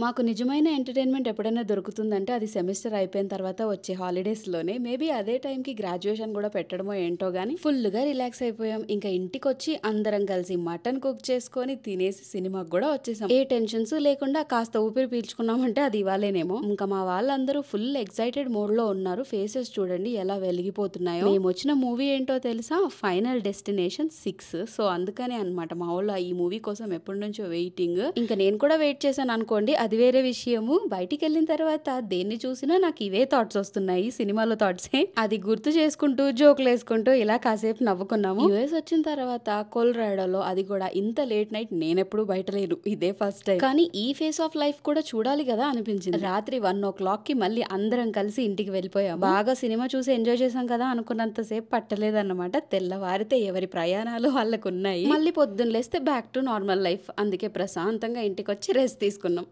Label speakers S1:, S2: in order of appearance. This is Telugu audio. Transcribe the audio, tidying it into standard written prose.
S1: మాకు నిజమైన ఎంటర్‌టైన్‌మెంట్ ఎప్పుడైనా దొరుకుతుందంటే అది సెమిస్టర్ అయిపోయిన తర్వాత వచ్చే హాలిడేస్‌లోనే. మేబీ అదే టైంకి గ్రాడ్యుయేషన్ గూడా పెట్టడమో ఏంటో గానీ ఫుల్‌గా రిలాక్స్ అయిపోయాం. ఇంకా ఇంటికొచ్చి అందరం కలిసి మటన్ కుక్ చేసుకొని తినేసి సినిమాకి గూడా వచ్చేసాం. ఏ టెన్షన్స్ లేకుండా కాస్త ఊపిరి పీల్చుకున్నామంటే అది ఇవాళేనేమో. ఇంకా మా వాళ్ళందరూ ఫుల్ ఎక్సైటెడ్ మోడ్‌లో ఉన్నారు. ఫేసెస్ చూడండి ఎలా వెలిగిపోతున్నాయో. మేమొచ్చిన మూవీ ఏంటో తెలుసా? 'ఫైనల్ డెస్టినేషన్ 6' సో అందుకనే అన్నమాట మా వోళ్ళు ఈ మూవీ కోసం ఎప్పటినుంచో వెయిటింగ్. ఇంకా నేను కూడా వెయిట్ చేశాను అనుకోండి. అది వేరే విషయము. బయటికెళ్ళిన తర్వాత దేన్ని చూసినా నాకు ఇవే థాట్స్ వస్తున్నాయి. సినిమాలో థాట్సే. అది గుర్తు చేసుకుంటూ జోకులేసుకుంటూ ఇలా కాసేపు నవ్వుకున్నాము. యూఎస్ వచ్చిన తర్వాత కొలరాడోలో అది కూడా ఇంత లేట్ నైట్ నేనెప్పుడు బయట లేను. ఇదే ఫస్ట్ టైం. కానీ ఈ ఫేస్ ఆఫ్ లైఫ్ కూడా చూడాలి కదా అనిపించింది. రాత్రి 1:00కి మళ్ళీ అందరం కలిసి ఇంటికి వెళ్ళిపోయాం. బాగా సినిమా చూసి ఎంజాయ్ చేసాం కదా అనుకున్నంతసేపు పట్టలేదన్నమాట. తెల్లవారితే ఎవరి ప్రయాణాలు వాళ్ళకున్నాయి. మళ్ళీ పొద్దున్న లేస్తే బ్యాక్ టు నార్మల్ లైఫ్. అందుకే ప్రశాంతంగా ఇంటికొచ్చి రెస్ట్ తీసుకున్నాం.